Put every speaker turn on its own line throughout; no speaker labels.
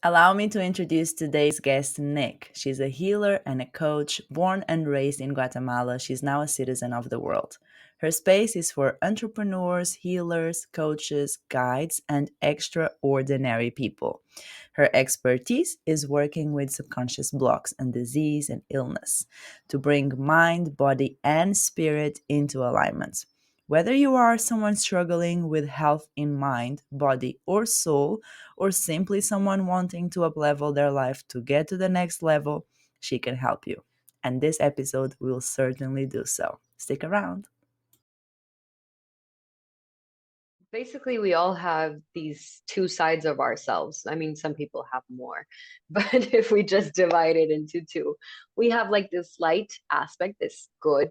Allow me to introduce today's guest, Nic. She's a healer and a coach, born and raised in Guatemala. She's now a citizen of the world. Her space is for entrepreneurs, healers, coaches, guides, and extraordinary people. Her expertise is working with subconscious blocks and disease and illness to bring mind, body, and spirit into alignment. Whether you are someone struggling with health in mind, body, or soul, or simply someone wanting to uplevel their life to get to the next level, she can help you. And this episode will certainly do so. Stick around.
Basically, we all have these two sides of ourselves. I mean, some people have more, but if we just divide it into two, we have like this light aspect, this good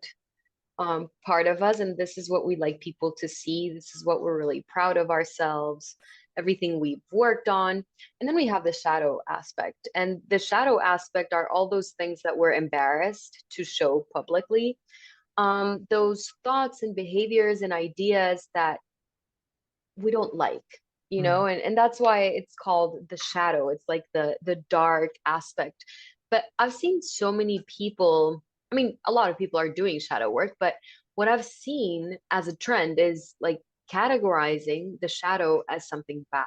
part of us, and this is what we like people to see. This is what we're really proud of ourselves, everything we've worked on. And then we have the shadow aspect. And the shadow aspect are all those things that we're embarrassed to show publicly. Those thoughts and behaviors and ideas that we don't like,
Mm.
and that's why it's called the shadow. It's like the dark aspect. But I've seen so many people, I mean, a lot of people are doing shadow work, but what I've seen as a trend is like categorizing the shadow as something bad.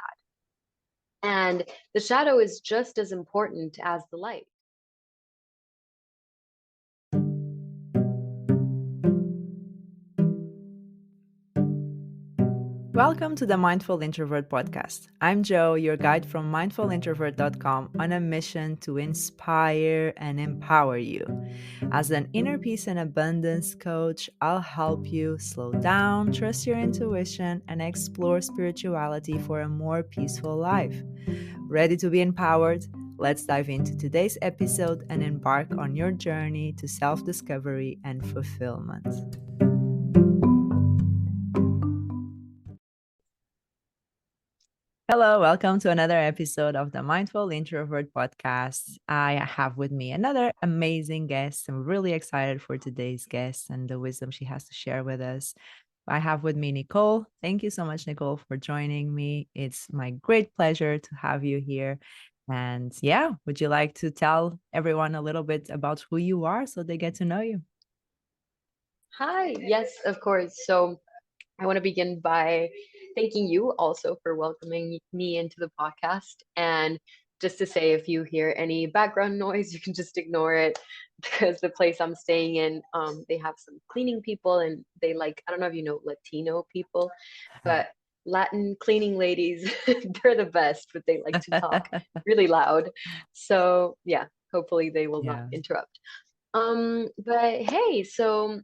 And the shadow is just as important as the light.
Welcome to the Mindful Introvert podcast. I'm Joe, your guide from mindfulintrovert.com, on a mission to inspire and empower you. As an inner peace and abundance coach, I'll help you slow down, trust your intuition, and explore spirituality for a more peaceful life. Ready to be empowered? Let's dive into today's episode and embark on your journey to self-discovery and fulfillment. Hello, welcome to another episode of the Mindful Introvert podcast. I have with me another amazing guest. I'm really excited for today's guest and the wisdom she has to share with us. I have with me Nicole. Thank you so much, Nicole, for joining me. It's my great pleasure to have you here. And yeah, would you like to tell everyone a little bit about who you are so they get to know you?
Hi, yes, of course. So I want to begin by thanking you also for welcoming me into the podcast. And just to say, if you hear any background noise, you can just ignore it because the place I'm staying in, they have some cleaning people and they like, I don't know if you know Latino people, but Latin cleaning ladies, they're the best, but they like to talk really loud. So yeah, hopefully they will not
Yeah.
interrupt. But hey, so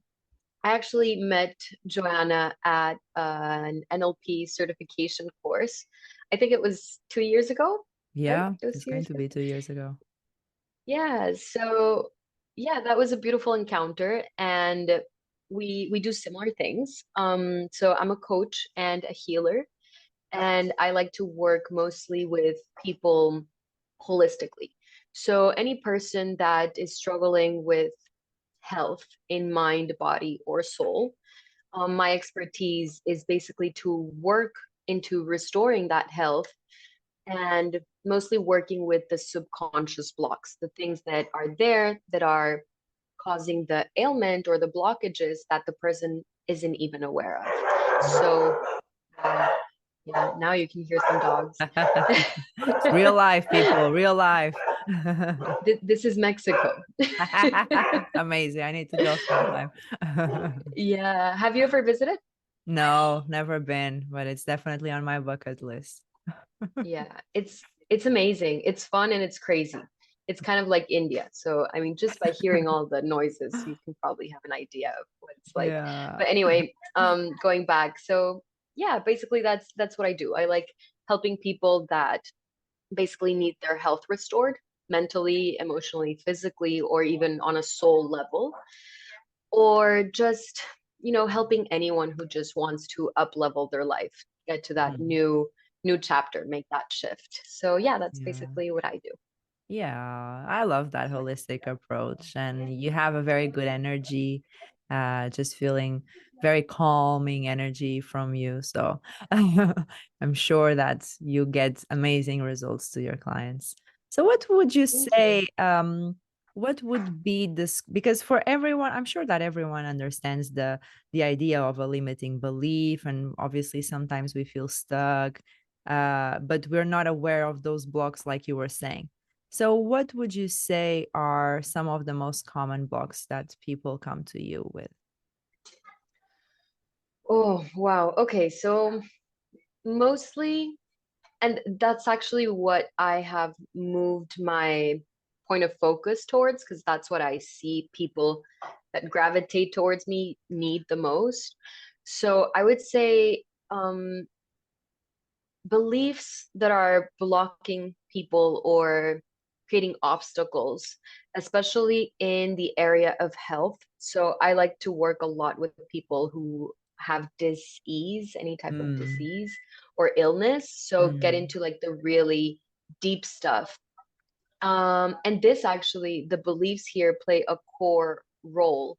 I actually met Joanna at an NLP certification course. I think it was 2 years ago, right?
Yeah,
It was
it's
two
going
years
to
ago.
be 2 years ago.
Yeah. So yeah, that was a beautiful encounter, and we do similar things. So I'm a coach and a healer, and I like to work mostly with people holistically. So any person that is struggling with health in mind, body, or soul. My expertise is basically to work into restoring that health and mostly working with the subconscious blocks, the things that are there that are causing the ailment or the blockages that the person isn't even aware of. So, uh, yeah, now you can hear some dogs.
Real life, people, real life.
This is Mexico.
Amazing. I need to go sometime.
Yeah. Have you ever visited?
No, never been, but it's definitely on my bucket list.
Yeah, it's amazing. It's fun and it's crazy. It's kind of like India. So, I mean, just by hearing all the noises, you can probably have an idea of what it's like.
Yeah.
But anyway, going back. So, yeah, basically that's what I do. I like helping people that basically need their health restored mentally, emotionally, physically, or even on a soul level, or just, helping anyone who just wants to up level their life, get to that
Mm.
new chapter, make that shift. So yeah, that's
Yeah.
basically what I do.
Yeah, I love that holistic approach. And you have a very good energy, just feeling very calming energy from you. So I'm sure that you get amazing results to your clients. So what would you
Thank you.
say, what would be this, because for everyone, I'm sure that everyone understands the idea of a limiting belief, and obviously sometimes we feel stuck, but we're not aware of those blocks like you were saying. So what would you say are some of the most common blocks that people come to you with?
Oh, wow. Okay, so mostly, and that's actually what I have moved my point of focus towards, because that's what I see people that gravitate towards me need the most. So I would say beliefs that are blocking people or creating obstacles, especially in the area of health. So I like to work a lot with people who have dis-ease, any type of
Mm,
disease or illness. So get
mm,
into like the really deep stuff. And this actually, the beliefs here play a core role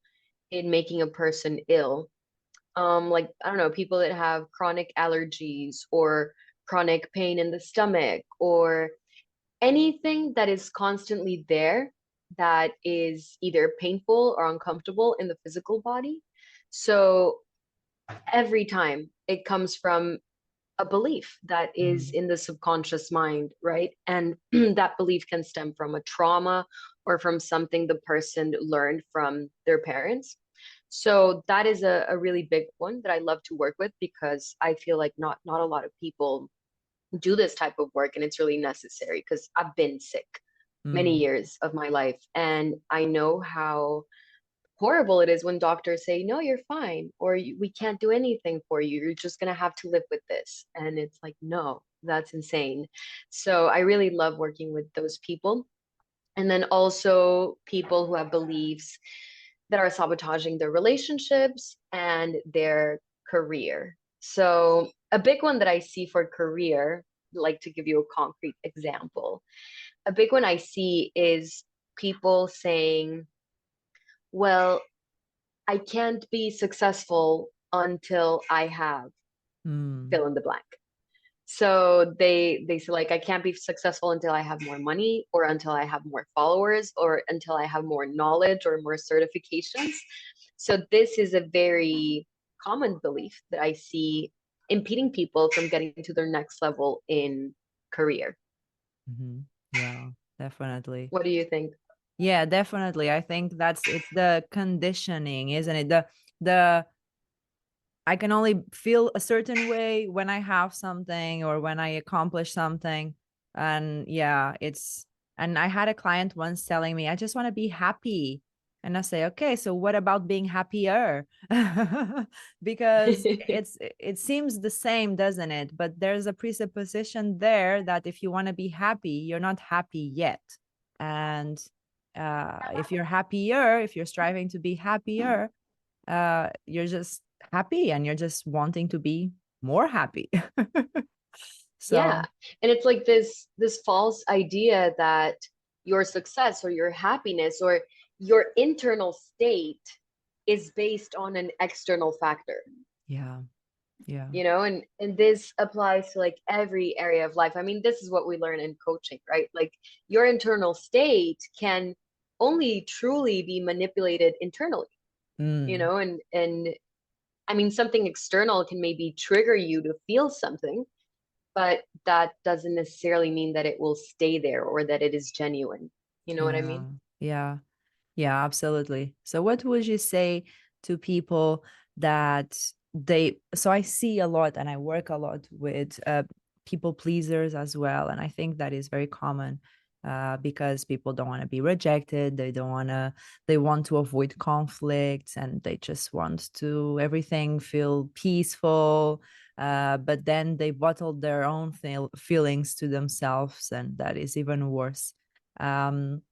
in making a person ill. Like, I don't know, people that have chronic allergies or chronic pain in the stomach or anything that is constantly there that is either painful or uncomfortable in the physical body. So every time it comes from a belief that is
mm,
in the subconscious mind, right? And that belief can stem from a trauma or from something the person learned from their parents. So that is a really big one that I love to work with because I feel like not a lot of people do this type of work, and it's really necessary because I've been sick many
mm,
years of my life, and I know how horrible it is when doctors say, no, you're fine, or we can't do anything for you. You're just going to have to live with this. And it's like, no, that's insane. So I really love working with those people. And then also people who have beliefs that are sabotaging their relationships and their career. So a big one that I see for career, like to give you a concrete example, a big one I see is people saying, well, I can't be successful until I have
mm,
fill in the blank. So they say like I can't be successful until I have more money or until I have more followers or until I have more knowledge or more certifications. So this is a very common belief that I see impeding people from getting to their next level in career.
mhm. Yeah, definitely.
What do you think?
Yeah, definitely. I think it's the conditioning, isn't it? The I can only feel a certain way when I have something or when I accomplish something. And yeah, and I had a client once telling me, I just want to be happy. And I say, okay, so what about being happier? Because it seems the same, doesn't it? But there's a presupposition there that if you want to be happy, you're not happy yet. And if you're happier, if you're striving to be happier, you're just happy and you're just wanting to be more happy.
Yeah.
So
And it's like this false idea that your success or your happiness or your internal state is based on an external factor,
yeah, yeah.
and this applies to like every area of life. I mean, this is what we learn in coaching, right? Like your internal state can only truly be manipulated internally,
Mm,
and I mean, something external can maybe trigger you to feel something, but that doesn't necessarily mean that it will stay there or that it is genuine. You know what I
yeah,
mean?
yeah. Yeah, absolutely. So what would you say to people that so I see a lot and I work a lot with people pleasers as well. And I think that is very common because people don't want to be rejected. They want to avoid conflicts and they just want to everything feel peaceful. But then they bottle their own feelings to themselves, and that is even worse. Um,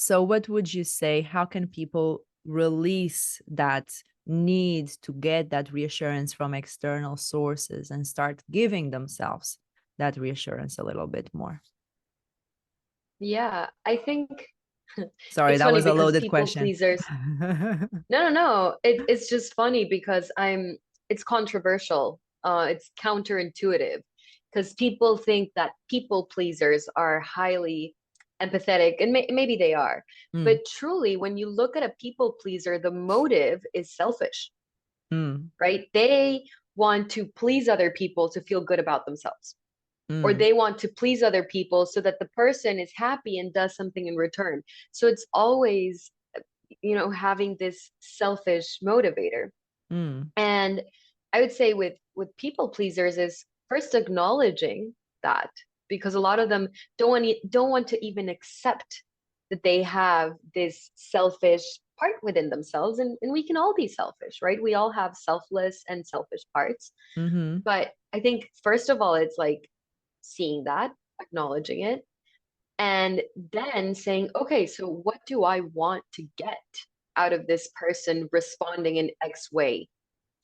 so, what would you say? How can people release that need to get that reassurance from external sources and start giving themselves that reassurance a little bit more?
Yeah, I think.
Sorry,
It's
that
funny
was a
because
loaded
people
question.
pleasers, no, no, no. It's just funny because it's controversial. It's counterintuitive because people think that people pleasers are highly empathetic, and maybe they are.
Mm,
But truly, when you look at a people pleaser, the motive is selfish,
mm,
right? They want to please other people to feel good about themselves, or
mm,
they want to please other people so that the person is happy and does something in return. So it's always, having this selfish motivator.
mm,
And I would say with people pleasers is first acknowledging that, because a lot of them don't want to even accept that they have this selfish part within themselves, and we can all be selfish, right? We all have selfless and selfish parts.
mm-hmm.
But I think first of all, it's like seeing that, acknowledging it, and then saying, okay, so what do I want to get out of this person responding in X way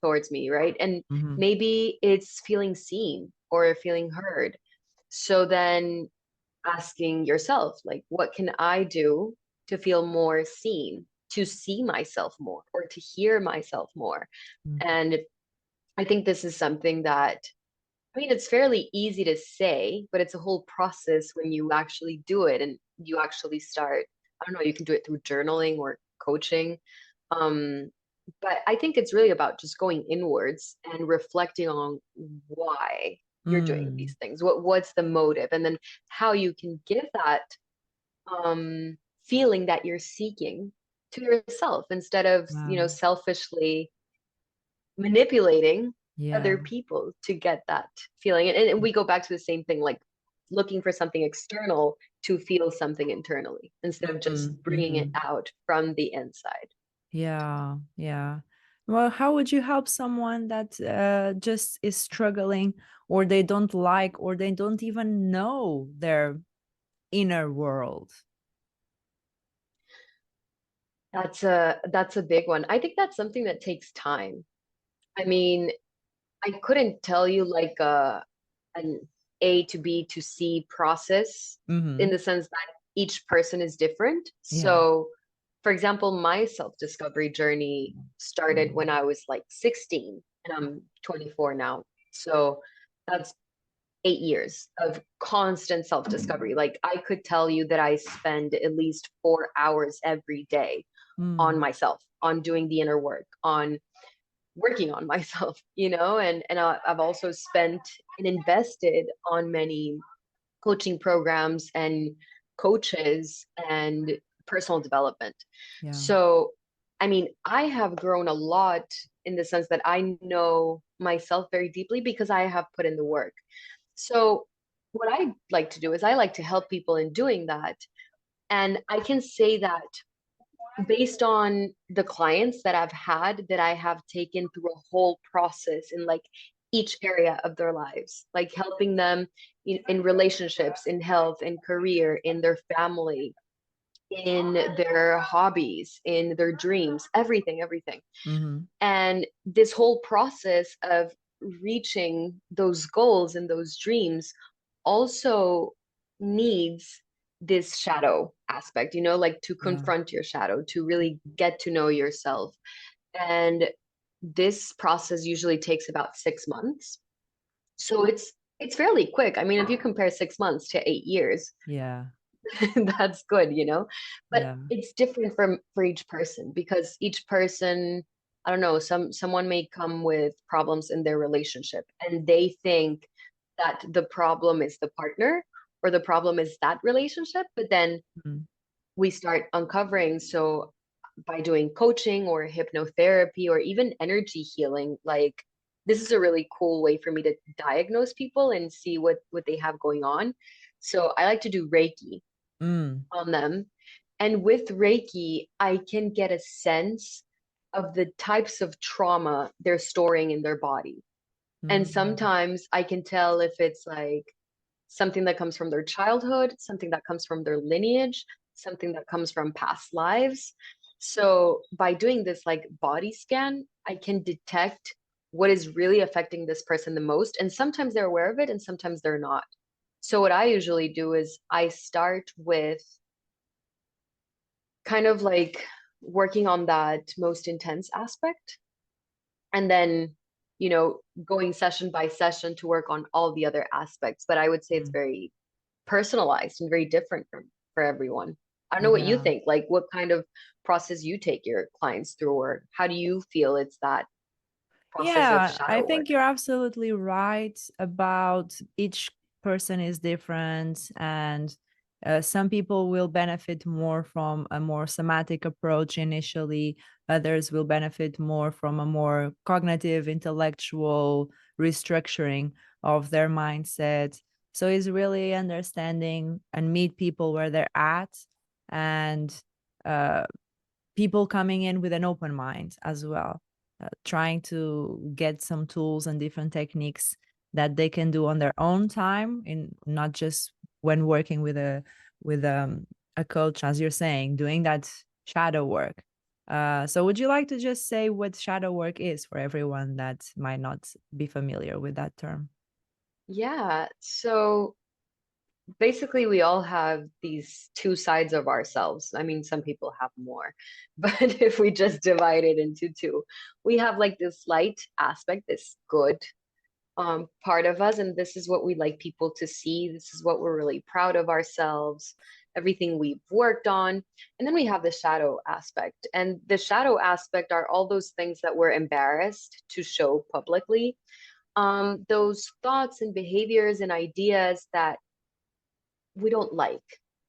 towards me, right? And
Mm-hmm.
maybe it's feeling seen or feeling heard. So then asking yourself, like, what can I do to feel more seen, to see myself more, or to hear myself more? And I think this is something that, I mean, it's fairly easy to say, but it's a whole process when you actually do it and you actually start. I don't know, you can do it through journaling or coaching. Um, but I think it's really about just going inwards and reflecting on why you're doing
Mm,
these things. What's the motive? And then how you can give that feeling that you're seeking to yourself instead of,
wow.
selfishly manipulating
Yeah.
other people to get that feeling. And we go back to the same thing, like looking for something external to feel something internally instead of just bringing it
Mm-hmm.
out from the inside.
Yeah, yeah. Well, how would you help someone that just is struggling, or they don't like, or they don't even know their inner world?
That's a big one. I think that's something that takes time. I mean, I couldn't tell you like an A to B to C process in
Mm-hmm.
the sense that each person is different.
Yeah.
So, for example, my self-discovery journey started when I was like 16 and I'm 24 now. So that's 8 years of constant self-discovery. Like I could tell you that I spend at least 4 hours every day on
Mm.
myself, on doing the inner work, on working on myself, and I've also spent and invested on many coaching programs and coaches and personal development.
Yeah.
So, I mean, I have grown a lot in the sense that I know myself very deeply because I have put in the work. So, what I like to do is I like to help people in doing that. And I can say that based on the clients that I've had that I have taken through a whole process in like each area of their lives, like helping them in relationships, in health, in career, in their family, in their hobbies, in their dreams, everything, everything.
Mm-hmm.
And this whole process of reaching those goals and those dreams also needs this shadow aspect, like to
Yeah.
confront your shadow, to really get to know yourself. And this process usually takes about 6 months. So it's fairly quick. I mean, if you compare 6 months to 8 years,
Yeah.
that's good. But
Yeah.
it's different for each person because each person, I don't know, someone may come with problems in their relationship and they think that the problem is the partner or the problem is that relationship, but then
Mm.
we start uncovering. So by doing coaching or hypnotherapy or even energy healing, like this is a really cool way for me to diagnose people and see what they have going on. So I like to do Reiki
Mm.
on them. And with Reiki, I can get a sense of the types of trauma they're storing in their body. And
Mm.
sometimes I can tell if it's like something that comes from their childhood, something that comes from their lineage, something that comes from past lives. So by doing this like body scan, I can detect what is really affecting this person the most. And sometimes they're aware of it and sometimes they're not. So what I usually do is I start with kind of like working on that most intense aspect, and then, going session by session to work on all the other aspects. But I would say it's
Mm.
very personalized and very different for everyone. I don't know what you
Yeah.
think, like what kind of process you take your clients through, or how do you feel it's that process of
Yeah, I
shadow work?
think you're absolutely right about each person is different, and some people will benefit more from a more somatic approach initially. Others will benefit more from a more cognitive, intellectual restructuring of their mindset. So it's really understanding and meet people where they're at, and uh, people coming in with an open mind as well, trying to get some tools and different techniques that they can do on their own time, in not just when working with a coach, as you're saying, doing that shadow work. So would you like to just say what shadow work is for everyone that might not be familiar with that term?
Yeah, so basically we all have these two sides of ourselves. I mean, some people have more, but if we just divide it into two, we have like this light aspect, this good part of us, and this is what we like people to see. This is what we're really proud of ourselves, everything we've worked on. And then we have the shadow aspect, and the shadow aspect are all those things that we're embarrassed to show publicly, those thoughts and behaviors and ideas that we don't like,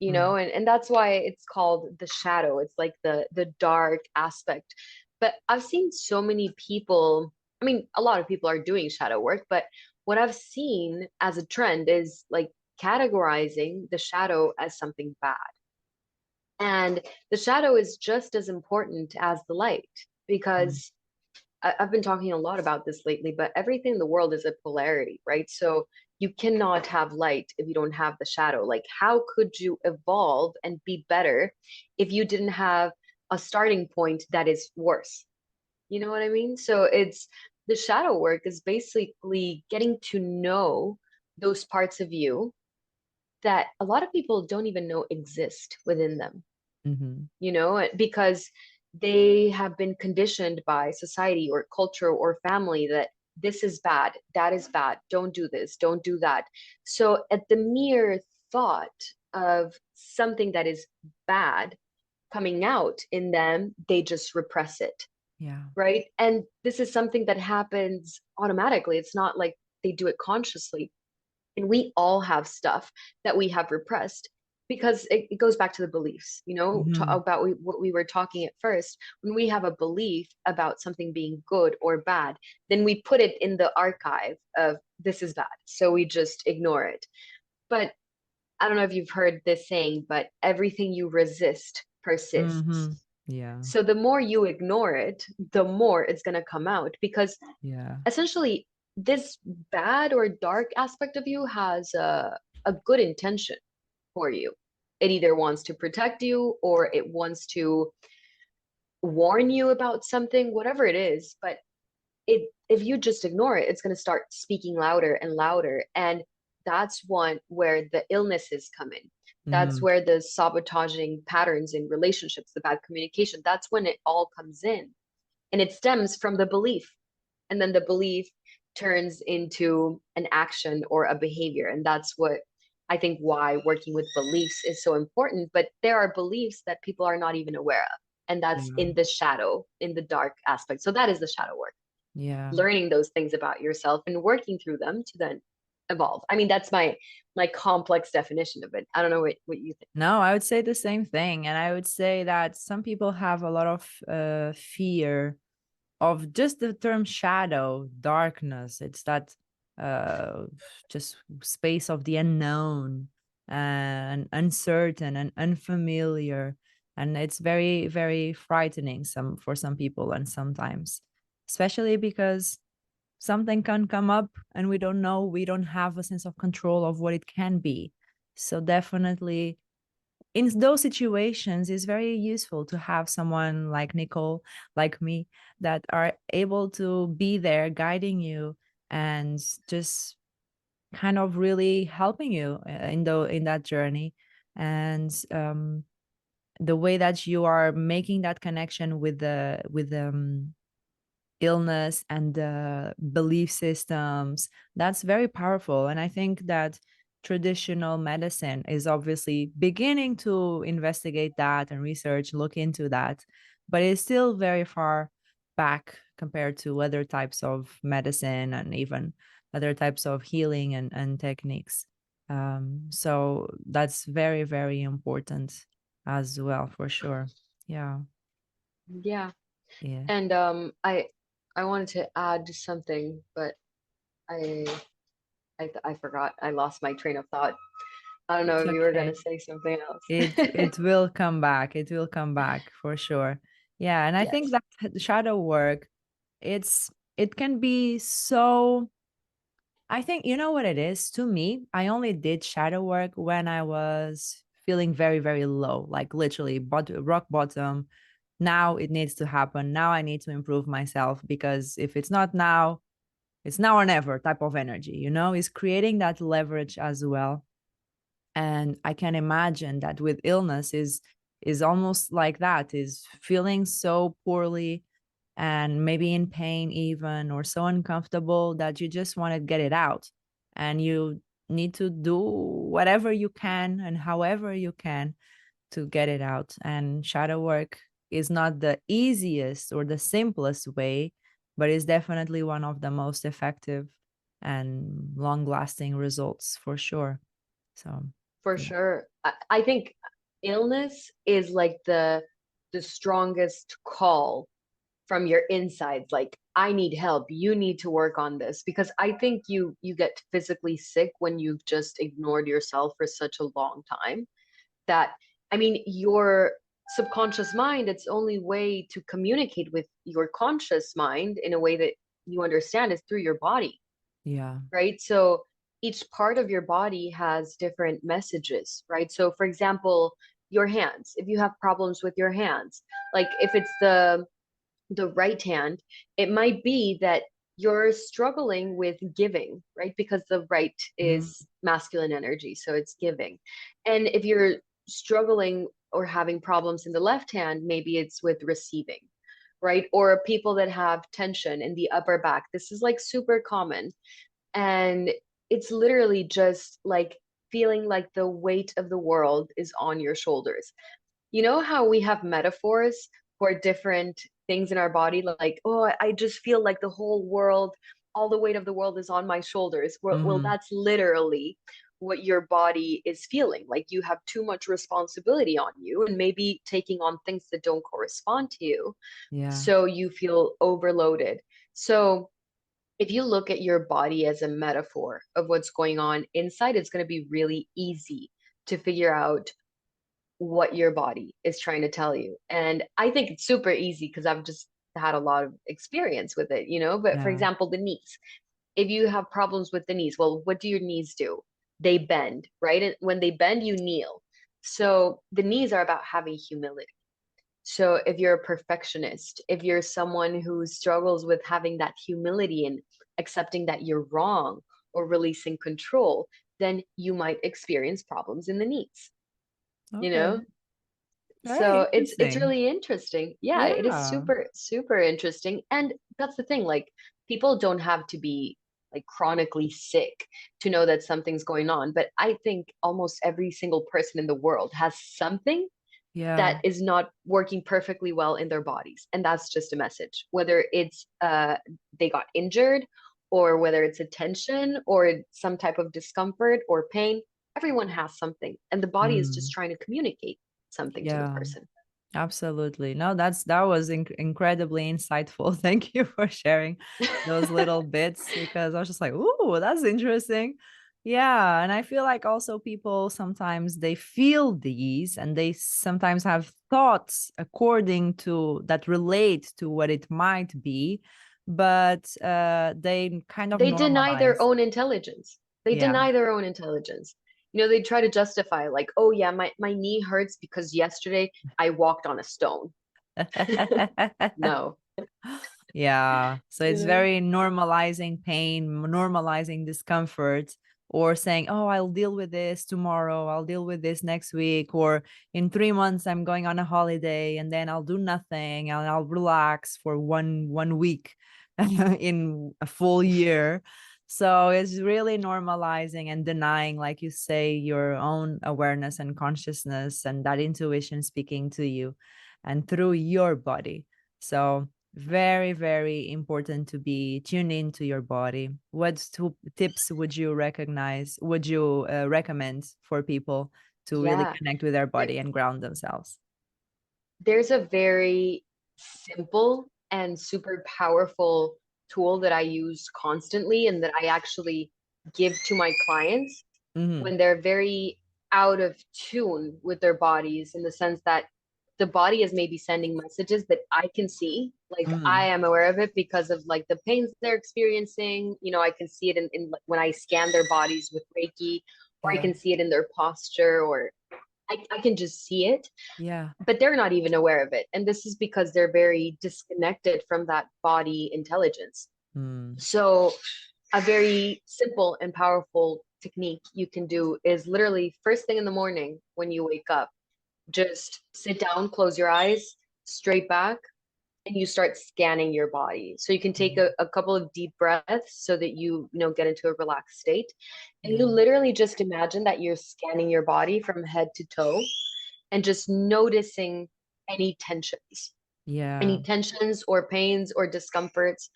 Mm.
and that's why it's called the shadow. It's like the dark aspect. But I've seen so many people, I mean, a lot of people are doing shadow work, but what I've seen as a trend is like categorizing the shadow as something bad. And the shadow is just as important as the light,
Mm.
because I've been talking a lot about this lately, but everything in the world is a polarity, right? So you cannot have light if you don't have the shadow. Like, how could you evolve and be better if you didn't have a starting point that is worse? You know what I mean? So it's the shadow work is basically getting to know those parts of you that a lot of people don't even know exist within them,
Mm-hmm.
because they have been conditioned by society or culture or family that this is bad, that is bad, don't do this, don't do that. So at the mere thought of something that is bad coming out in them, they just repress it,
Yeah.
right? And this is something that happens automatically. It's not like they do it consciously. And we all have stuff that we have repressed, because it goes back to the beliefs,
Mm-hmm.
about what we were talking at first. When we have a belief about something being good or bad, then we put it in the archive of this is bad. So we just ignore it. But I don't know if you've heard this saying, but everything you resist persists.
Mm-hmm. Yeah.
So the more you ignore it, the more it's going to come out, because
Yeah.
essentially this bad or dark aspect of you has a good intention for you. It either wants to protect you or it wants to warn you about something, whatever it is. But if you just ignore it, it's going to start speaking louder and louder. And that's one where the illnesses come in. That's
Mm-hmm.
where the sabotaging patterns in relationships, the bad communication, that's when it all comes in. And it stems from the belief, and then the belief turns into an action or a behavior. And that's what I think why working with beliefs is so important. But there are beliefs that people are not even aware of, and that's
Yeah.
in the shadow, in the dark aspect. So that is the shadow work,
Yeah.
learning those things about yourself and working through them to then evolve. I mean, that's my complex definition of it. I don't know what you think.
No, I would say the same thing. And I would say that some people have a lot of fear of just the term shadow, darkness. It's that uh, just space of the unknown and uncertain and unfamiliar. And it's very, very frightening for some people, and sometimes, especially because something can come up and we don't know, we don't have a sense of control of what it can be. So definitely in those situations, it's very useful to have someone like Nicole, like me, that are able to be there guiding you and just kind of really helping you in that journey. And the way that you are making that connection with the illness and the belief systems, that's very powerful. And I think that traditional medicine is obviously beginning to investigate that and research, look into that, but it's still very far back compared to other types of medicine and even other types of healing and techniques. So that's very, very important as well, for sure. Yeah.
Yeah.
Yeah.
And I wanted to add something, but I I forgot. I lost my train of thought. I don't know
It's
if you were
okay.
gonna say something else.
It will come back. It will come back for sure. Yeah, and I think
Yes,
that shadow work, it can be so. I think you know what it is. To me, I only did shadow work when I was feeling very, very low, like literally rock bottom. Now it needs to happen. Now I need to improve myself, because if it's not now, it's now or never type of energy. Is creating that leverage as well. And I can imagine that with illness is almost like that, is feeling so poorly and maybe in pain even, or so uncomfortable that you just want to get it out, and you need to do whatever you can and however you can to get it out. And shadow work is not the easiest or the simplest way, but is definitely one of the most effective and long lasting results for sure. So
for
yeah.
sure. I think illness is like the strongest call from your insides, like I need help, you need to work on this, because I think you get physically sick when you've just ignored yourself for such a long time, that I mean your subconscious mind, its only way to communicate with your conscious mind in a way that you understand is through your body,
Yeah.
right? So each part of your body has different messages, right? So for example, your hands, if you have problems with your hands, like if it's the right hand, it might be that you're struggling with giving, right? Because the right
Mhm.
is masculine energy, so it's giving. And if you're struggling or having problems in the left hand, maybe it's with receiving, right? Or people that have tension in the upper back. This is like super common. And it's literally just like feeling like the weight of the world is on your shoulders. You know how we have metaphors for different things in our body, like, oh, I just feel like the whole world, all the weight of the world is on my shoulders. Well,
Mhm.
that's literally what your body is feeling. Like you have too much responsibility on you and maybe taking on things that don't correspond to you.
Yeah.
So you feel overloaded. So if you look at your body as a metaphor of what's going on inside, it's going to be really easy to figure out what your body is trying to tell you. And I think it's super easy because I've just had a lot of experience with it, you know? But for
Yeah.
example, the knees. If you have problems with the knees, well, what do your knees do? They bend, right? And when they bend, you kneel. So the knees are about having humility. So if you're a perfectionist, if you're someone who struggles with having that humility and accepting that you're wrong or releasing control, then you might experience problems in the knees, you
Okay.
know?
Very
So it's
interesting.
really interesting. Yeah, it is
Yeah.
super super interesting. And that's the thing, like people don't have to be like chronically sick to know that something's going on, but I think almost every single person in the world has something that
Yeah.
is not working perfectly well in their bodies. And that's just a message. Whether it's they got injured or whether it's a tension or some type of discomfort or pain, everyone has something. And the body is just
Mm.
trying to communicate something to the
Yeah.
person.
Absolutely. No, that was incredibly insightful. Thank you for sharing those little bits, because I was just like, "Ooh, that's interesting." Yeah, and I feel like also people sometimes they feel these and they sometimes have thoughts according to that relate to what it might be, but they kind of
They deny their
normalize.
own intelligence. They
Yeah.
deny their own intelligence. You know, they try to justify, like, oh, yeah, my knee hurts because yesterday I walked on a stone. No,
Yeah. So
you
it's
know?
very normalizing pain, normalizing discomfort, or saying, oh, I'll deal with this tomorrow, I'll deal with this next week, or in 3 months I'm going on a holiday and then I'll do nothing and I'll relax for one week in a full year. So it's really normalizing and denying, like you say, your own awareness and consciousness and that intuition speaking to you and through your body. So very, very important to be tuned into your body. What two tips would you recommend for people to really
Yeah.
connect with their
There-
body and ground themselves?
There's a very simple and super powerful tool that I use constantly and that I actually give to my clients
Mm-hmm.
when they're very out of tune with their bodies, in the sense that the body is maybe sending messages that I can see. Like
Mm-hmm.
I am aware of it because of like the pains they're experiencing. You know, I can see it in when I scan their bodies with Reiki, or I
Yeah.
can see it in their posture, or I can just see it,
Yeah.
but they're not even aware of it. And this is because they're very disconnected from that body intelligence.
Mm.
So, a very simple and powerful technique you can do is literally first thing in the morning when you wake up, just sit down, close your eyes, straight back, and you start scanning your body. So you can take a couple of deep breaths so that you know, get into a relaxed state. And you
Yeah.
literally just imagine that you're scanning your body from head to toe and just noticing any tensions,
Yeah.
any tensions or pains or discomforts.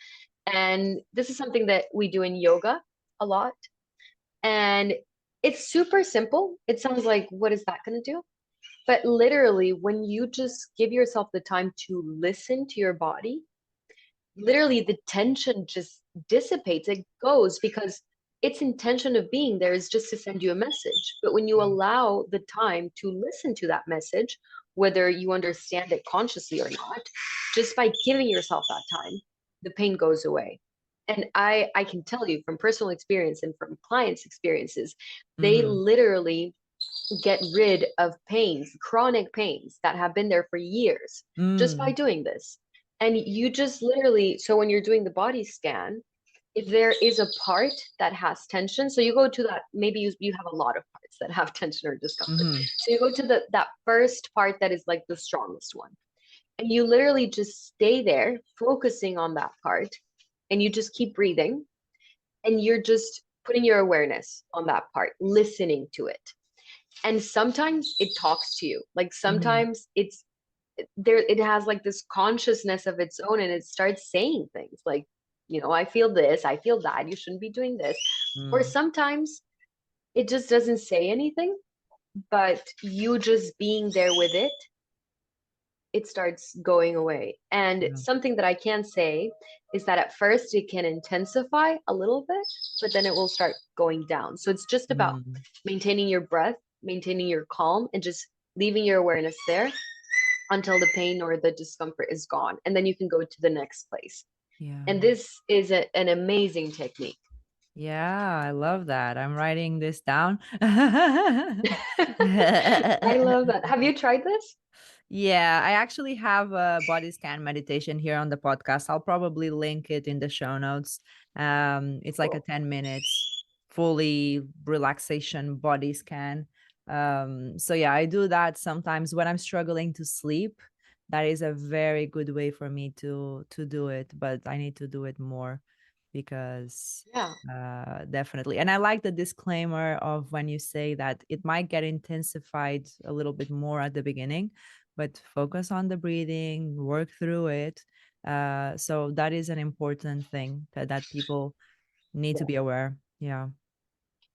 And this is something that we do in yoga a lot. And it's super simple. It sounds like, what is that going to do? But literally, when you just give yourself the time to listen to your body, literally the tension just dissipates. It goes because its intention of being there is just to send you a message. But when you
Yeah.
allow the time to listen to that message, whether you understand it consciously or not, just by giving yourself that time, the pain goes away. And I can tell you from personal experience and from clients' experiences, they
Mm-hmm.
literally get rid of pains, chronic pains that have been there for years, just by
Mm.
doing this. And you just literally, so when you're doing the body scan, if there is a part that has tension, so you go to that, maybe you have a lot of parts that have tension or discomfort.
Mm-hmm.
So you go to that first part that is like the strongest one. And you literally just stay there, focusing on that part, and you just keep breathing, and you're just putting your awareness on that part, listening to it. And sometimes it talks to you, like
Mm-hmm.
sometimes it's there, it has like this consciousness of its own, and it starts saying things like, you know, I feel this, I feel that, you shouldn't be doing this. Or
Mm.
sometimes it just doesn't say anything, but you just being there with it starts going away. And
Yeah.
something that I can say is that at first it can intensify a little bit, but then it will start going down. So it's just about
Mm.
maintaining your breath, maintaining your calm, and just leaving your awareness there until the pain or the discomfort is gone. And then you can go to the next place. And
Yeah.
this is an amazing technique.
Yeah, I love that. I'm writing this down.
I love that. Have you tried this?
Yeah, I actually have a body scan meditation here on the podcast. I'll probably link it in the show notes. It's like a
Cool.
10 minutes fully relaxation body scan. So yeah, I do that sometimes when I'm struggling to sleep. That is a very good way for me to do it, but I need to do it more because
Yeah.
definitely. And I like the disclaimer of when you say that it might get intensified a little bit more at the beginning, but focus on the breathing, work through it. So that is an important thing that people need to
Yeah.
be aware. Yeah.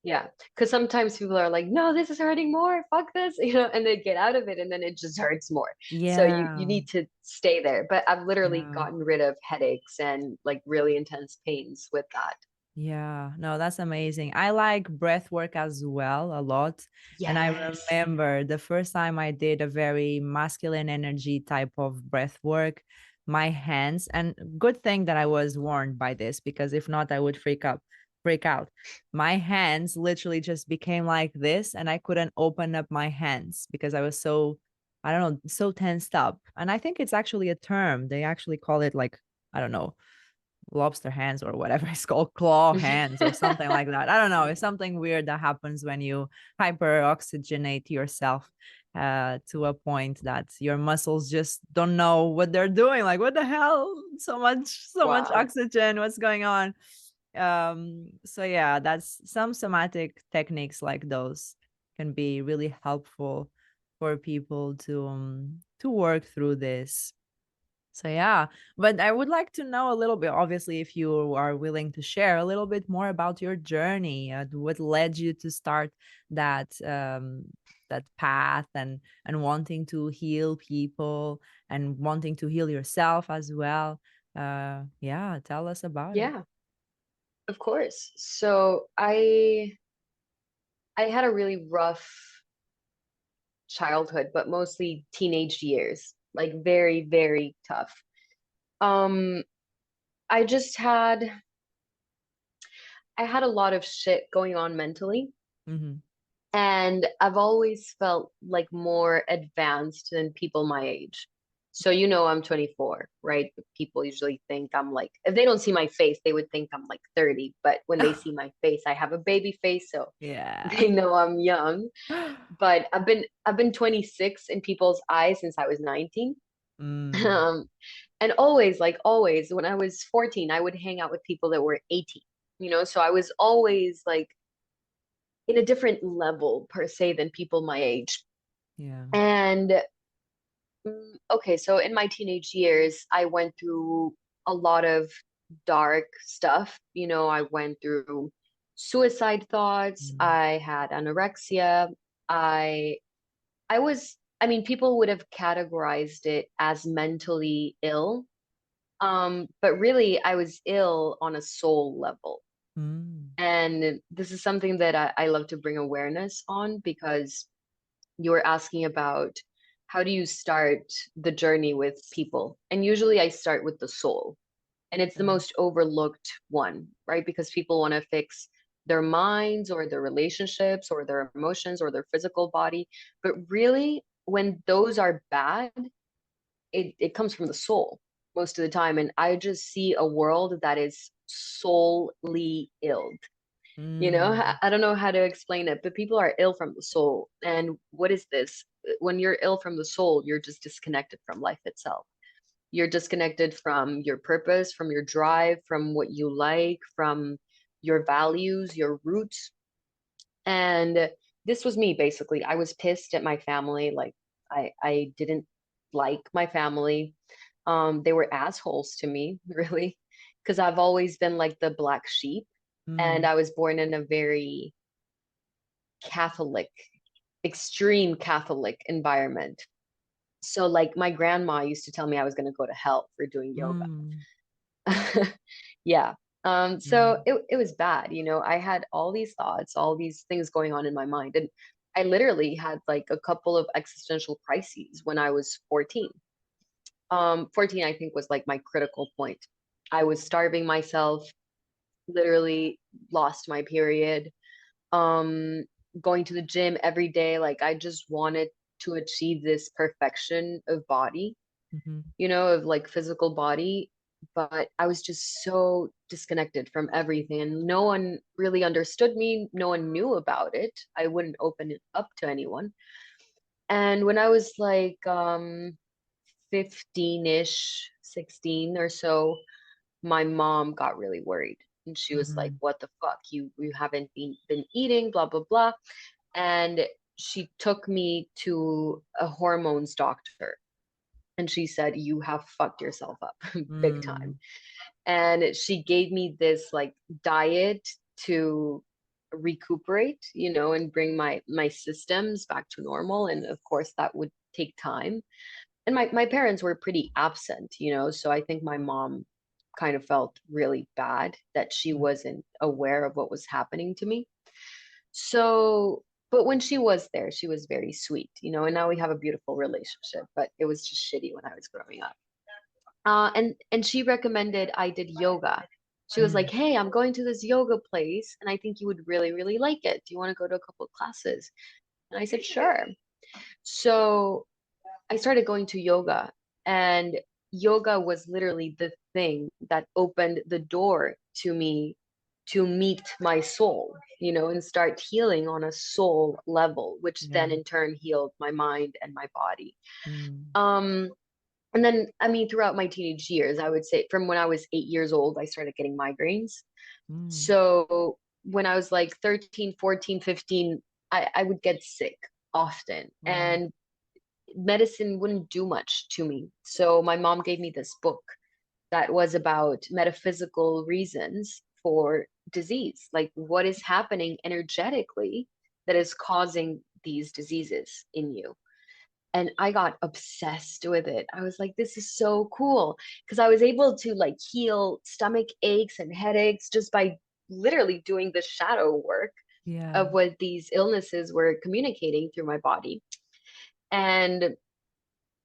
Yeah. Because sometimes people are like, no, this is hurting more. Fuck this, you know, and they get out of it and then it just hurts more. So you
Yeah.
need to stay there. But I've literally
Yeah.
gotten rid of headaches and like really intense pains with that.
Yeah, no, that's amazing. I like breath work as well a lot. And I
Yes.
remember the first time I did a very masculine energy type of breath work, my hands, and good thing that I was warned by this because if not, I would freak out. My hands literally just became like this, and I couldn't open up my hands because I was so, I don't know, so tensed up. And I think it's actually a term. They actually call it like, I don't know, lobster hands or whatever it's called, claw hands or something like that. I don't know. It's something weird that happens when you hyperoxygenate yourself to a point that your muscles just don't know what they're doing. Like, what the hell? So much
Wow.
oxygen. What's going on? So yeah, that's some somatic techniques like those can be really helpful for people to work through this. So yeah, but I would like to know a little bit, obviously, if you are willing to share a little bit more about your journey, what led you to start that that path and wanting to heal people and wanting to heal yourself as well. Yeah, tell us about it.
Yeah, of course. So I had a really rough childhood, but mostly teenage years, like very, very tough. Um, I just I had a lot of shit going on mentally,
Mm-hmm.
and I've always felt like more advanced than people my age. So you know I'm 24, right? People usually think I'm like, if they don't see my face, they would think I'm like 30, but when they see my face, I have a baby face, so
Yeah.
they know I'm young. But I've been 26 in people's eyes since I was 19.
Mm,
Um, and always, like always, when I was 14, I would hang out with people that were 18, so I was always like in a different level per se than people my age.
yeah.
And okay, so in my teenage years, I went through a lot of dark stuff. I went through suicide thoughts.
Mm,
I had anorexia. I I mean, people would have categorized it as mentally ill. But really, I was ill on a soul level.
mm,
And this is something that I love to bring awareness on, because you were asking about how do you start the journey with people. And usually I start with the soul. And it's the
yeah.
most overlooked one, right? Because people want to fix their minds or their relationships or their emotions or their physical body. But really, when those are bad, it comes from the soul most of the time. And I just see a world that is soully ill.
Mm,
I don't know how to explain it, but people are ill from the soul. And what is this? When you're ill from the soul, you're just disconnected from life itself. You're disconnected from your purpose, from your drive, from what you like, from your values, your roots. And this was me basically. I was pissed at my family. Like I didn't like my family. They were assholes to me, really, because I've always been like the black sheep. And
mm,
I was born in a very Catholic, extreme Catholic environment. So like my grandma used to tell me I was going to go to hell for doing yoga.
mm,
Yeah. So
mm,
it was bad. I had all these thoughts, all these things going on in my mind. And I literally had like a couple of existential crises when I was 14. 14, I think, was like my critical point. I was starving myself, literally lost my period, um, going to the gym every day. Like I just wanted to achieve this perfection of body,
mhm,
of like physical body. But I was just so disconnected from everything, and no one really understood me. No one knew about it. I wouldn't open it up to anyone. And when I was like 15-ish, 16 or so, my mom got really worried. And she was like,
mhm,
"What the fuck? You haven't been eating, blah blah blah." And she took me to a hormones doctor, and she said, "You have fucked yourself up big time."
mm,
And she gave me this like diet to recuperate, and bring my systems back to normal. And of course that would take time. And my parents were pretty absent, so I think my mom kind of felt really bad that she
mm,
wasn't aware of what was happening to me. So, but when she was there, she was very sweet, and now we have a beautiful relationship, but it was just shitty when I was growing up. And she recommended I did yoga. She was like,
mm,
"Hey, I'm going to this yoga place, and I think you would really, really like it. Do you want to go to a couple of classes?" And I said, "Sure." So I started going to yoga, and yoga was literally the thing that opened the door to me to meet my soul, and start healing on a soul level, which
Yeah.
then in turn healed my mind and my body.
Mm.
Um, and then, I mean, throughout my teenage years, I would say from when I was 8 years old, I started getting migraines.
Mm.
So when I was like 13, 14, 15, I would get sick often.
Wow.
And medicine wouldn't do much to me. So my mom gave me this book that was about metaphysical reasons for disease, like what is happening energetically that is causing these diseases in you. And I got obsessed with it. I was like, this is so cool because I was able to like heal stomach aches and headaches just by literally doing the shadow work
Yeah.
of what these illnesses were communicating through my body. And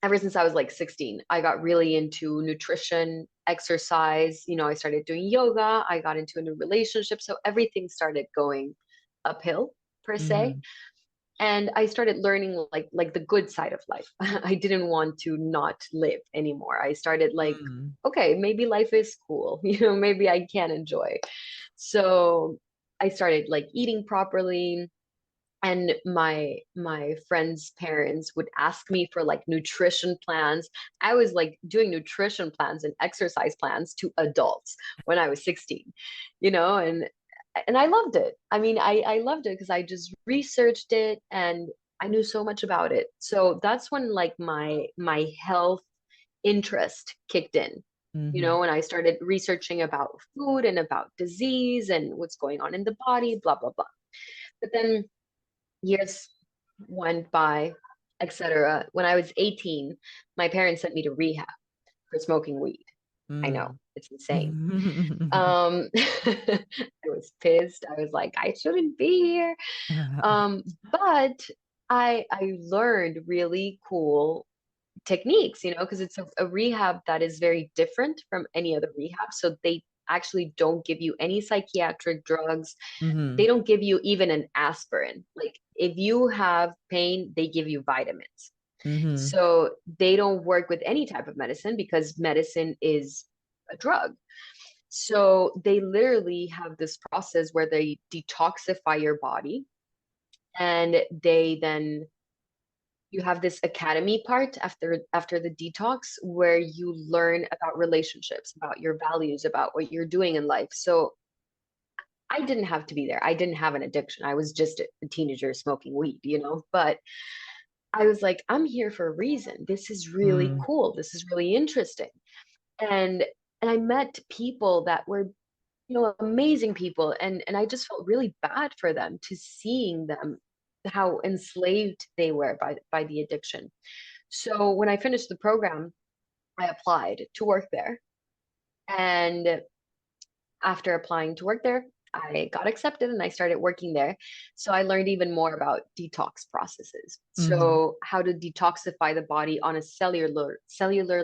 ever since I was like 16, I got really into nutrition, exercise. I started doing yoga. I got into a new relationship. So everything started going uphill per se.
Mm-hmm.
And I started learning like the good side of life. I didn't want to not live anymore. I started like,
Mm.
okay, maybe life is cool. Maybe I can enjoy. So I started like eating properly, and my friends' parents would ask me for like nutrition plans. I was like doing nutrition plans and exercise plans to adults when I was 16, and I loved it. I mean, I loved it because I just researched it and I knew so much about it. So that's when like my health interest kicked in.
Mm-hmm.
When I started researching about food and about disease and what's going on in the body, blah blah blah. But then years went by, etc. When I was 18, my parents sent me to rehab for smoking weed. I know,
Mm.
it's insane. I was pissed. I was like, I shouldn't be here. But I learned really cool techniques, because it's a rehab that is very different from any other rehab. So they actually don't give you any psychiatric drugs.
Mm-hmm.
They don't give you even an aspirin. Like if you have pain, they give you vitamins.
Mm-hmm.
So they don't work with any type of medicine because medicine is a drug. So they literally have this process where they detoxify your body, and they then you have this academy part after the detox where you learn about relationships, about your values, about what you're doing in life. So I didn't have to be there. I didn't have an addiction. I was just a teenager smoking weed, but I was like, I'm here for a reason. This is really
Mm.
cool. This is really interesting. And I met people that were, amazing people, and I just felt really bad for them to seeing them how enslaved they were by the addiction. So when I finished the program, I applied to work there. And after applying to work there, I got accepted and I started working there. So I learned even more about detox processes.
Mm-hmm.
So how to detoxify the body on a cellular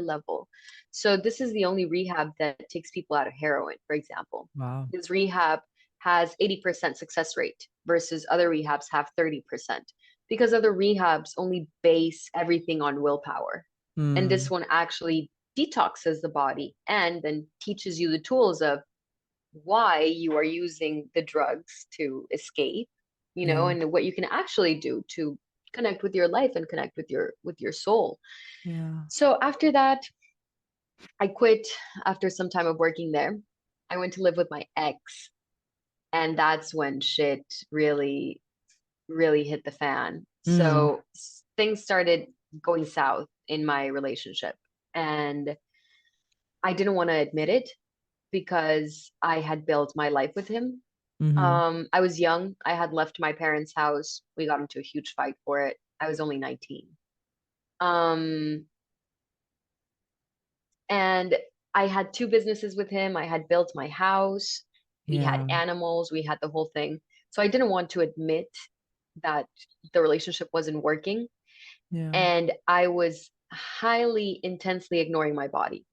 level. So this is the only rehab that takes people out of heroin, for example.
Wow.
This rehab has 80% success rate versus other rehabs have 30% because other rehabs only base everything on willpower. And this
Mm.
one actually detoxes the body and then teaches you the tools of why you are using the drugs to escape,
Yeah.
and what you can actually do to connect with your life and connect with your soul.
Yeah.
So after that, I quit after some time of working there. I went to live with my ex, and that's when shit really, really hit the fan.
Mm.
So things started going south in my relationship, and I didn't want to admit it because I had built my life with him.
Mm-hmm.
I was young. I had left my parents' house. We got into a huge fight for it. I was only 19. Um, and I had two businesses with him. I had built my house. We had
Yeah.
animals. We had the whole thing. So I didn't want to admit that the relationship wasn't working.
Yeah.
And I was highly intensely ignoring my body.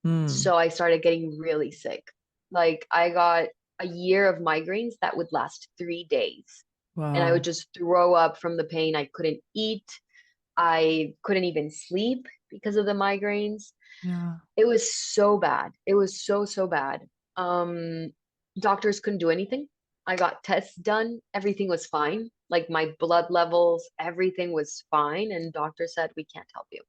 Mm.
So I started getting really sick. Like I got a year of migraines that would last 3 days. And I would
Wow.
just throw up from the pain. I couldn't eat. I couldn't even sleep because of the migraines.
Yeah.
It was so bad. It was so, so bad. Um, Doctors couldn't do anything. I got tests done. Everything was fine. Like my blood levels, everything was fine. And doctor said, we can't help you.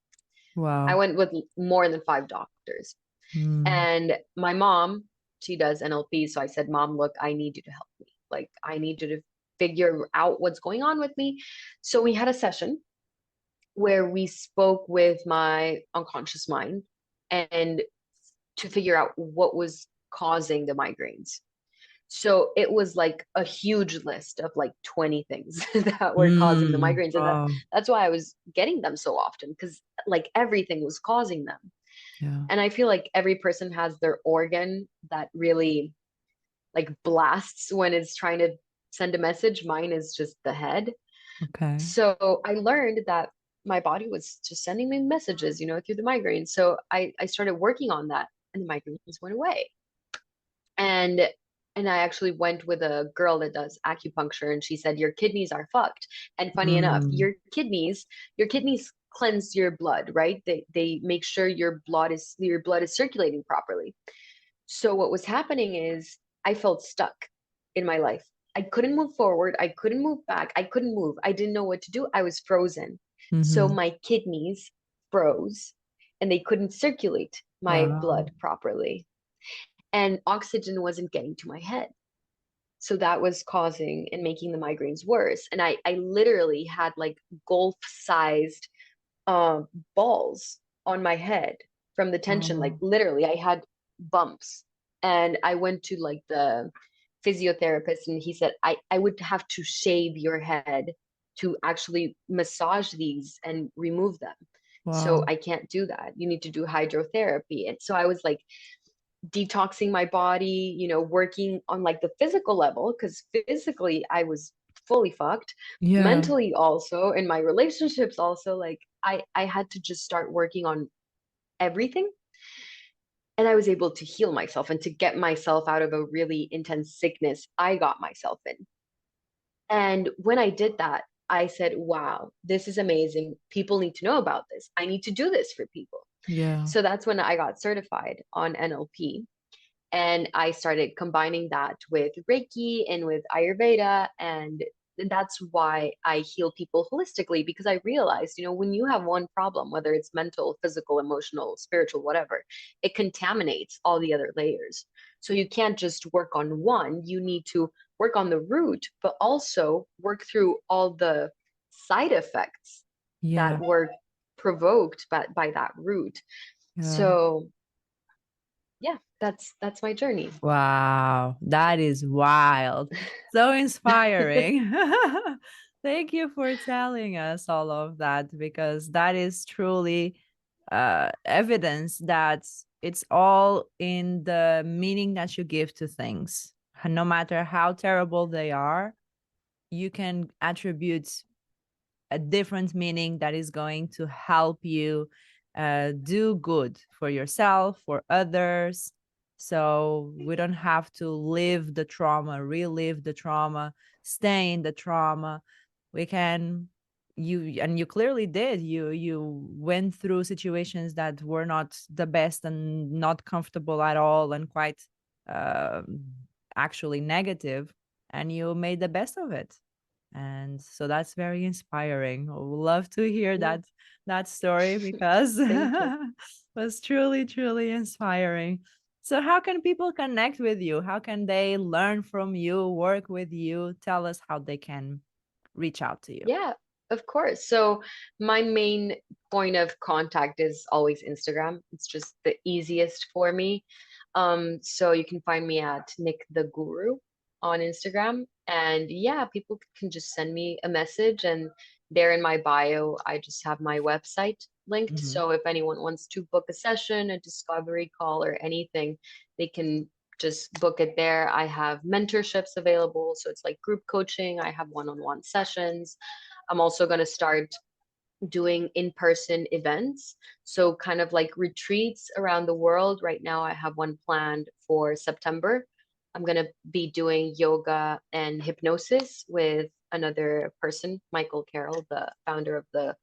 I
Wow.
went with more than five doctors.
Mm.
And my mom, she does NLP. So I said, Mom, look, I need you to help me. Like, I need you to figure out what's going on with me. So we had a session where we spoke with my unconscious mind and to figure out what was causing the migraines. So it was like a huge list of like 20 things that were causing the
Mm.
migraines. And
Wow.
that's why I was getting them so often because like everything was causing them.
Yeah.
And I feel like every person has their organ that really like blasts when it's trying to send a message. Mine is just the head.
Okay.
So I learned that my body was just sending me messages, through the migraines. So I started working on that and the migraines went away. And and I actually went with a girl that does acupuncture and she said your kidneys are fucked. And funny enough,
Mm.
your kidneys cleanse your blood, right? They make sure your blood is circulating properly. So what was happening is I felt stuck in my life. I couldn't move forward. I couldn't move back. I couldn't move. I didn't know what to do. I was frozen. So
Mm-hmm.
my kidneys froze and they couldn't circulate my
Wow.
blood properly. And oxygen wasn't getting to my head. So that was causing and making the migraines worse. And I literally had like golf sized uh, balls on my head from the tension. Like
Wow.
literally, I had bumps. And I went to like the physiotherapist, and he said, I would have to shave your head to actually massage these and remove them. So
Wow.
I can't do that. You need to do hydrotherapy. And so I was like, detoxing my body, working on like the physical level, because physically I was fully fucked,
Yeah.
mentally also, in my relationships also, like I had to just start working on everything. And I was able to heal myself and to get myself out of a really intense sickness I got myself in. And when I did that, I said, wow, this is amazing. People need to know about this. I need to do this for people.
Yeah.
So that's when I got certified on NLP. And I started combining that with Reiki and with Ayurveda. And that's why I heal people holistically, because I realized, when you have one problem, whether it's mental, physical, emotional, spiritual, whatever, it contaminates all the other layers. So you can't just work on one, you need to work on the root, but also work through all the side effects
Yeah.
that were provoked by that root.
Yeah.
So yeah, that's my journey.
Wow, that is wild. So inspiring. Thank you for telling us all of that because that is truly evidence that it's all in the meaning that you give to things. No matter how terrible they are, you can attribute a different meaning that is going to help you do good for yourself, for others. So we don't have to live the trauma, relive the trauma, stay in the trauma. We can you clearly did. You went through situations that were not the best and not comfortable at all and quite uh, actually negative, and you made the best of it. And so that's very inspiring. I would love to hear
Yeah,
that story because
thank you.
it was truly, truly inspiring. So how can people connect with you? How can they learn from you, work with you? Tell us how they can reach out to you.
Yeah, of course. So my main point of contact is always Instagram. It's just the easiest for me. So you can find me at Nic The Guru on Instagram. And yeah, people can just send me a message, and there in my bio, I just have my website linked.
Mhm.
So if anyone wants to book a session, a discovery call, or anything, they can just book it there. I have mentorships available. So it's like group coaching. I have one-on-one sessions. I'm also going to start doing in-person events. So kind of like retreats around the world. Right now, I have one planned for September. I'm going to be doing yoga and hypnosis with another person, Michael Carroll, the founder of the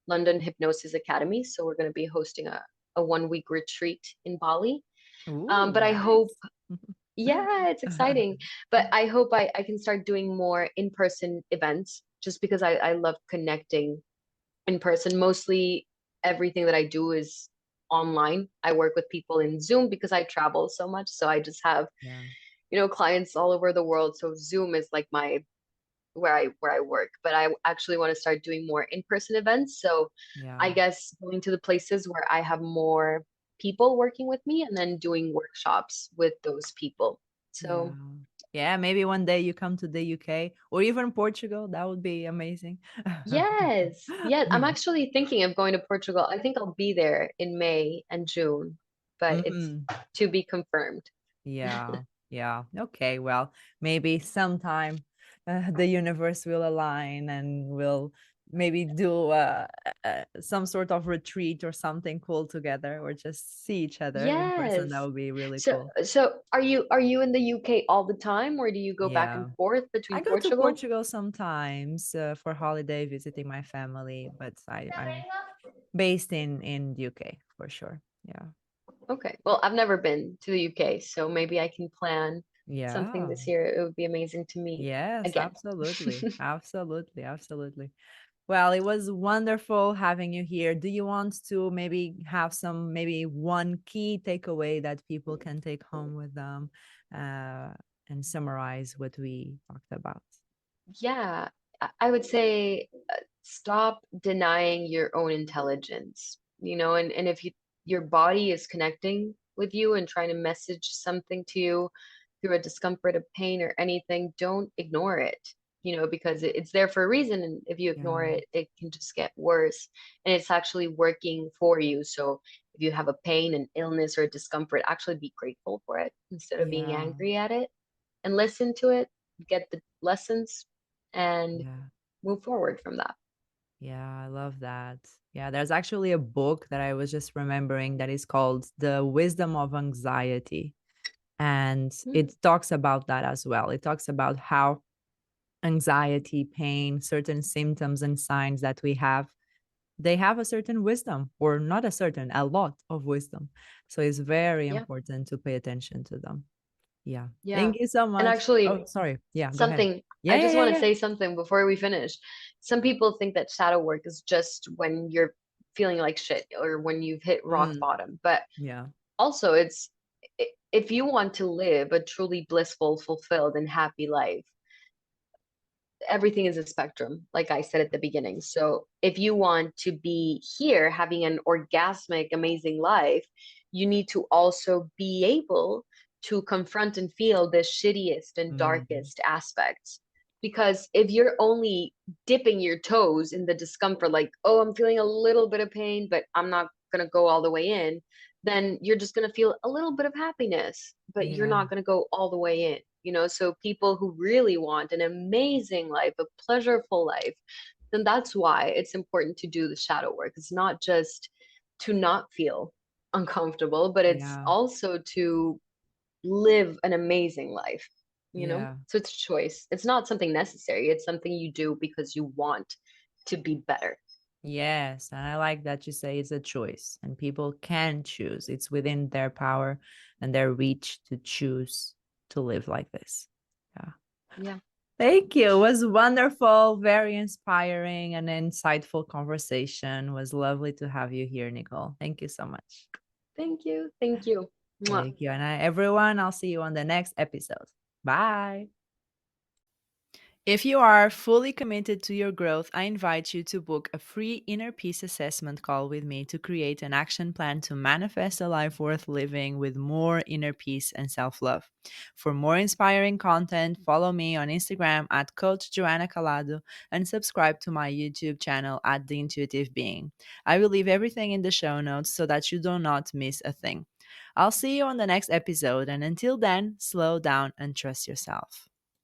London Hypnosis Academy. So we're going to be hosting a 1 week retreat in Bali.
Ooh,
But I hope,
nice.
yeah, it's exciting. But I hope I can start doing more in-person events just because I love connecting in person. Mostly everything that I do is online. I work with people in Zoom because I travel so much. So I just have,
Yeah,
clients all over the world. So Zoom is like my where I work. But I actually want to start doing more in-person events. So I
yeah,
guess going to the places where I have more people working with me and then doing workshops with those people.
yeah.
So
Yeah, maybe one day you come to the UK or even Portugal. That would be amazing.
yes, yes, I'm actually thinking of going to Portugal. I think I'll be there in May and June, but it's
Mhm.
to be confirmed.
Yeah, yeah. Okay, well, maybe sometime the universe will align and we'll maybe do some sort of retreat or something cool together or just see each other in person. That
Yes.
would be really
So
cool.
so are you in the UK all the time, or do you go back and
Yeah.
forth
I
between
go to
Portugal?
Portugal sometimes for holiday visiting my family, but I'm based in UK for sure. Yeah.
Okay. Well, I've never been to the UK, so maybe I can plan something
Yeah.
this year. It would be amazing to meet
Yes,
again.
absolutely. Absolutely. Absolutely. Well, it was wonderful having you here. Do you want to maybe have some, maybe one key takeaway that people can take home with them uh, and summarize what we talked about?
Yeah, I would say stop denying your own intelligence, and if your body is connecting with you and trying to message something to you through a discomfort, a pain, or anything, don't ignore it, because it's there for a reason. And if you ignore
Yeah.
it, it can just get worse. And it's actually working for you. So if you have a pain, an illness, or a discomfort, actually be grateful for it instead of being
Yeah.
angry at it, and listen to it, get the lessons, and
Yeah.
move forward from that.
Yeah, I love that. Yeah, there's actually a book that I was just remembering that is called The Wisdom of Anxiety. And
Mm,
it talks about that as well. It talks about how anxiety, pain, certain symptoms and signs that we have, they have a certain wisdom, or not a certain, a lot of wisdom. So it's very
yeah,
important to pay attention to them. Yeah.
yeah.
Thank you so
And
much.
actually,
Oh, sorry. Yeah, go ahead.
something
Yeah,
I
yeah,
just
yeah,
want to
yeah.
say something before we finish. Some people think that shadow work is just when you're feeling like shit or when you've hit rock
Mm,
bottom. But
yeah.
also, if you want to live a truly blissful, fulfilled, and happy life, everything is a spectrum, like I said at the beginning. So if you want to be here having an orgasmic, amazing life, you need to also be able to confront and feel the shittiest and
Mhm.
darkest aspects. Because if you're only dipping your toes in the discomfort, like, oh, I'm feeling a little bit of pain, but I'm not going to go all the way in, then you're just going to feel a little bit of happiness, but you're
Yeah.
not going to go all the way in. So people who really want an amazing life, a pleasurable life, then that's why it's important to do the shadow work. It's not just to not feel uncomfortable, but it's
Yeah.
also to live an amazing life,
Yeah.
So it's a choice. It's not something necessary. It's something you do because you want to be better.
Yes, and I like that you say it's a choice and people can choose. It's within their power and their reach to choose to live like this. Yeah.
Yeah.
Thank you. It was wonderful, very inspiring and insightful conversation. It was lovely to have you here, Nicole. Thank you so much.
Thank you. Thank you. Mwah.
Thank you. And everyone, I'll see you on the next episode. Bye. If you are fully committed to your growth, I invite you to book a free inner peace assessment call with me to create an action plan to manifest a life worth living with more inner peace and self love. For more inspiring content, follow me on Instagram at Coach Joanna Calado and subscribe to my YouTube channel at The Intuitive Being. I will leave everything in the show notes so that you do not miss a thing. I'll see you on the next episode, and until then, slow down and trust yourself.